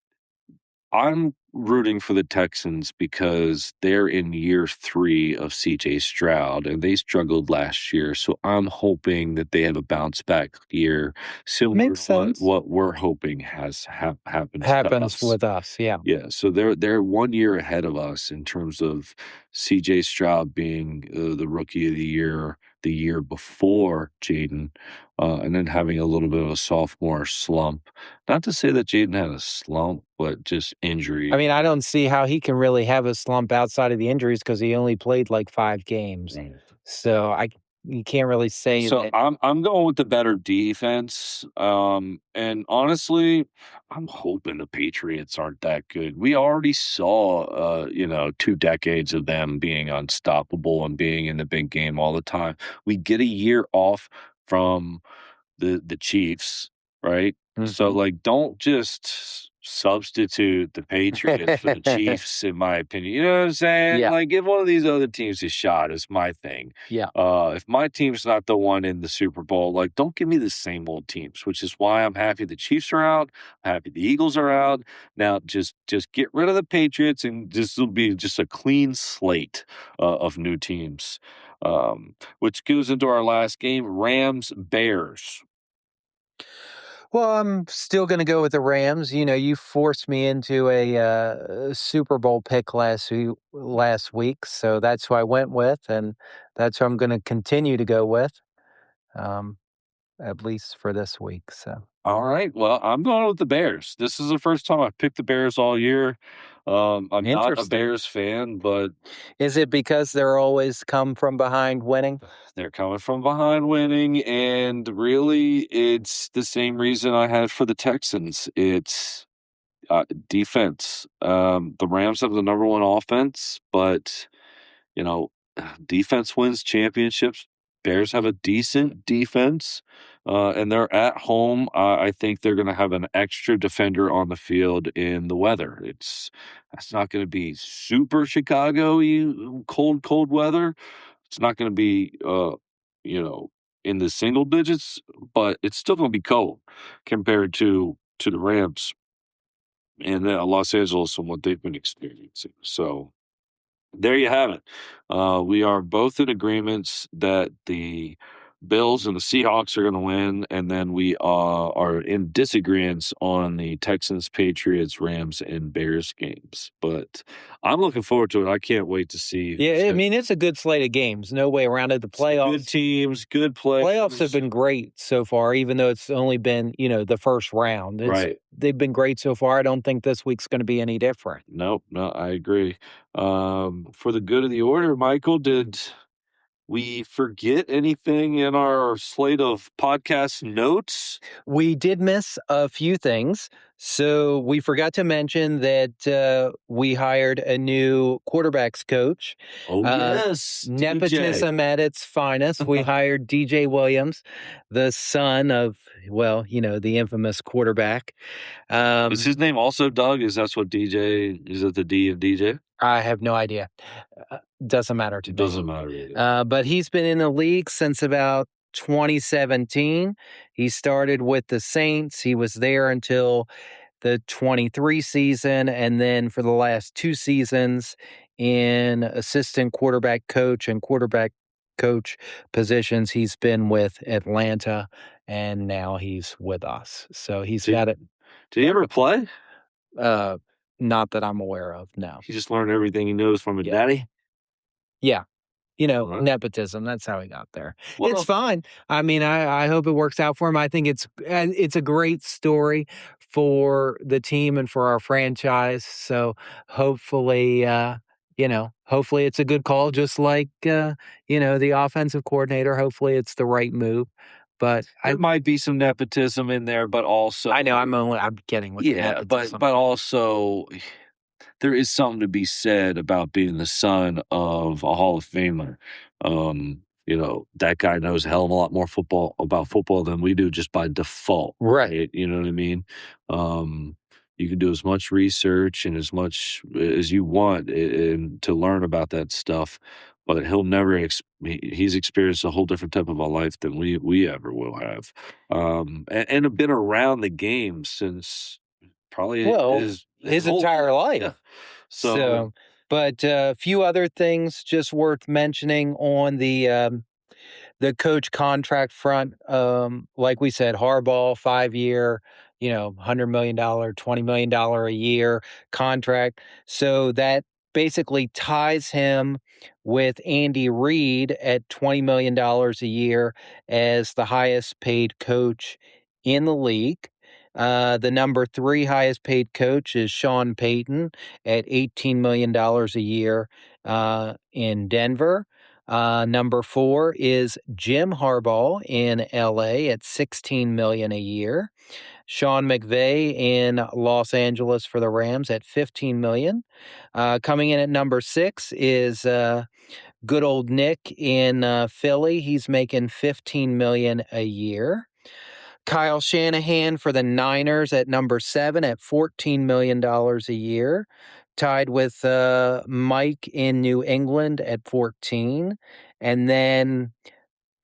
[SPEAKER 2] I'm rooting for the Texans because they're in year 3 of CJ Stroud, and they struggled last year. So I'm hoping that they have a bounce back year, similar
[SPEAKER 1] Makes
[SPEAKER 2] to
[SPEAKER 1] sense.
[SPEAKER 2] what we're hoping happens to
[SPEAKER 1] Happens
[SPEAKER 2] us.
[SPEAKER 1] with us, yeah.
[SPEAKER 2] Yeah, so they're 1 year ahead of us in terms of CJ Stroud being the rookie of the year before Jaden, and then having a little bit of a sophomore slump. Not to say that Jaden had a slump, but just injury.
[SPEAKER 1] I mean, I don't see how he can really have a slump outside of the injuries because he only played like 5 games. So you can't really say
[SPEAKER 2] So
[SPEAKER 1] that.
[SPEAKER 2] I'm going with the better defense. And honestly, I'm hoping the Patriots aren't that good. We already saw 2 decades of them being unstoppable and being in the big game all the time. We get a year off from the Chiefs, right? So like don't just substitute the Patriots for the Chiefs, in my opinion. You know what I'm saying?
[SPEAKER 1] Yeah.
[SPEAKER 2] Like give one of these other teams a shot is my thing.
[SPEAKER 1] Yeah.
[SPEAKER 2] If my team's not the one in the Super Bowl, like don't give me the same old teams, which is why I'm happy the Chiefs are out. I'm happy the Eagles are out. Now just get rid of the Patriots and this will be just a clean slate of new teams. Which goes into our last game, Rams-Bears.
[SPEAKER 1] Well, I'm still going to go with the Rams. You know, you forced me into a Super Bowl pick last week, so that's who I went with, and that's who I'm going to continue to go with, at least for this week. So,
[SPEAKER 2] All right. Well, I'm going with the Bears. This is the first time I've picked the Bears all year. I'm not a
[SPEAKER 1] Interesting.
[SPEAKER 2] Bears fan, but
[SPEAKER 1] is it because they're always come from behind winning?
[SPEAKER 2] they're coming from behind winning, and really, it's the same reason I had for the Texans. It's defense. The Rams have the number one offense, but you know, defense wins championships. Bears have a decent defense, and they're at home. I think they're going to have an extra defender on the field in the weather. That's not going to be super Chicago-y cold weather. It's not going to be, in the single digits, but it's still going to be cold compared to the Rams and Los Angeles and what they've been experiencing. So there you have it. We are both in agreements that the Bills and the Seahawks are going to win, and then we are in disagreements on the Texans, Patriots, Rams, and Bears games. But I'm looking forward to it. I can't wait to see.
[SPEAKER 1] Yeah, I mean, it's a good slate of games. No way around it. The playoffs.
[SPEAKER 2] Good teams, good players.
[SPEAKER 1] Playoffs have been great so far, even though it's only been, the first round.
[SPEAKER 2] Right.
[SPEAKER 1] They've been great so far. I don't think this week's going to be any different.
[SPEAKER 2] No, I agree. For the good of the order, Michael, did we forget anything in our slate of podcast notes?
[SPEAKER 1] We did miss a few things. So we forgot to mention that we hired a new quarterbacks coach.
[SPEAKER 2] Oh, yes.
[SPEAKER 1] Nepotism
[SPEAKER 2] DJ.
[SPEAKER 1] at its finest. We hired DJ Williams, the son of, the infamous quarterback.
[SPEAKER 2] Is his name also Doug? Is that what DJ, is it the D in DJ?
[SPEAKER 1] I have no idea. Doesn't matter to me.
[SPEAKER 2] Doesn't matter either.
[SPEAKER 1] But he's been in the league since about 2017. He started with the Saints. He was there until the 23 season, and then for the last 2 seasons in assistant quarterback coach and quarterback coach positions, he's been with Atlanta, and now he's with us. So he's got it.
[SPEAKER 2] Did he ever play?
[SPEAKER 1] Not that I'm aware of, no.
[SPEAKER 2] He just learned everything he knows from his daddy?
[SPEAKER 1] Yeah.
[SPEAKER 2] Right.
[SPEAKER 1] Nepotism. That's how he got there.
[SPEAKER 2] Well,
[SPEAKER 1] it's fine. I mean, I hope it works out for him. I think it's a great story for the team and for our franchise. So hopefully, hopefully it's a good call, just like, the offensive coordinator. Hopefully it's the right move. But
[SPEAKER 2] there might be some nepotism in there, but also
[SPEAKER 1] I know I'm getting with the nepotism.
[SPEAKER 2] but also there is something to be said about being the son of a Hall of Famer. That guy knows a hell of a lot more about football than we do just by default.
[SPEAKER 1] Right.
[SPEAKER 2] You know what I mean? You can do as much research and as much as you want to learn about that stuff, but he'll never he's experienced a whole different type of a life than we ever will have. And have been around the game since probably
[SPEAKER 1] Well, his
[SPEAKER 2] whole
[SPEAKER 1] entire life.
[SPEAKER 2] Yeah.
[SPEAKER 1] So, but a few other things just worth mentioning on the coach contract front. Like we said, Harbaugh, 5-year, $100 million, $20 million a year contract. So that basically ties him with Andy Reid at $20 million a year as the highest paid coach in the league. The number 3 highest paid coach is Sean Payton at $18 million a year in Denver. Number 4 is Jim Harbaugh in LA at $16 million a year. Sean McVay in Los Angeles for the Rams at $15 million. Coming in at number 6 is good old Nick in Philly. He's making $15 million a year. Kyle Shanahan for the Niners at number 7 at $14 million a year. Tied with Mike in New England at 14. And then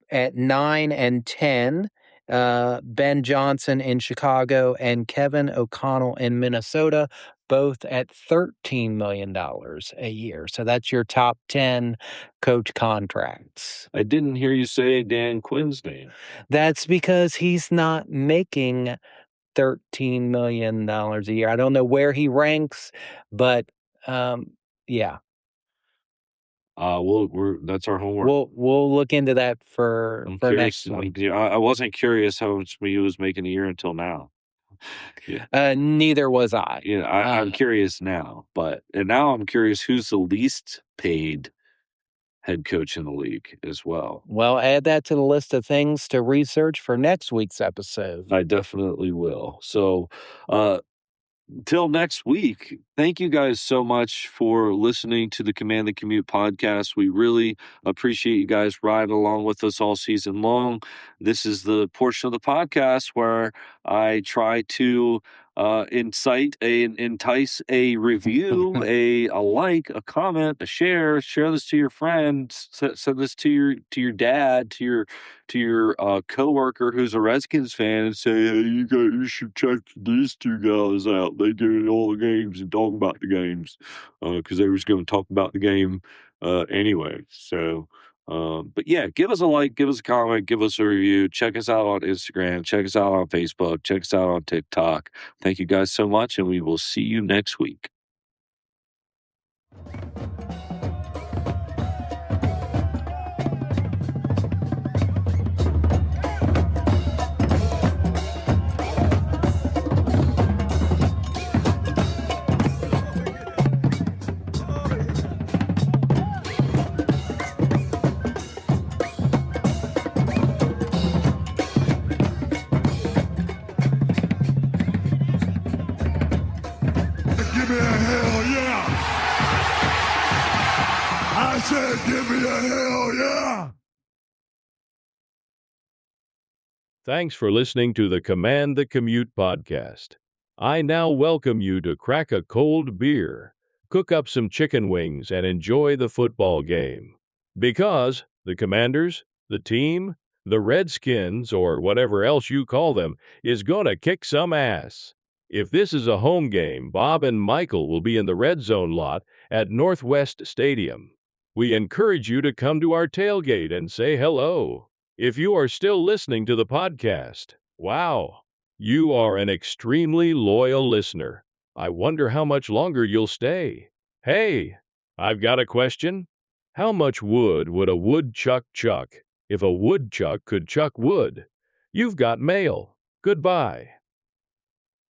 [SPEAKER 1] at 9 and 10, Ben Johnson in Chicago and Kevin O'Connell in Minnesota, both at $13 million a year. So that's your top 10 coach contracts.
[SPEAKER 2] I didn't hear you say Dan Quinn's name.
[SPEAKER 1] That's because he's not making $13 million a year. I don't know where he ranks, but yeah.
[SPEAKER 2] That's our homework.
[SPEAKER 1] We'll look into that for next week.
[SPEAKER 2] I wasn't curious how much he was making a year until now. Yeah.
[SPEAKER 1] Neither was I.
[SPEAKER 2] I'm curious now, and now I'm curious who's the least paid head coach in the league as well.
[SPEAKER 1] Well, add that to the list of things to research for next week's episode.
[SPEAKER 2] I definitely will. So, till next week, thank you guys so much for listening to the Command the Commute podcast. We really appreciate you guys riding along with us all season long. This is the portion of the podcast where I try to entice a review, a like, a comment, a share this to your friends, send this to your dad, to your coworker who's a Redskins fan, and say, hey, you should check these two guys out. They do all the games and talk about the games, because they were just going to talk about the game anyway. So. But yeah, give us a like, give us a comment, give us a review. Check us out on Instagram. Check us out on Facebook. Check us out on TikTok. Thank you guys so much, and we will see you next week.
[SPEAKER 10] Give me a hell yeah! I said give me a hell yeah!
[SPEAKER 11] Thanks for listening to the Command the Commute podcast. I now welcome you to crack a cold beer, cook up some chicken wings, and enjoy the football game. Because the Commanders, the team, the Redskins, or whatever else you call them, is gonna kick some ass. If this is a home game, Bob and Michael will be in the Red Zone lot at Northwest Stadium. We encourage you to come to our tailgate and say hello. If you are still listening to the podcast, wow, you are an extremely loyal listener. I wonder how much longer you'll stay. Hey, I've got a question. How much wood would a woodchuck chuck if a woodchuck could chuck wood? You've got mail. Goodbye.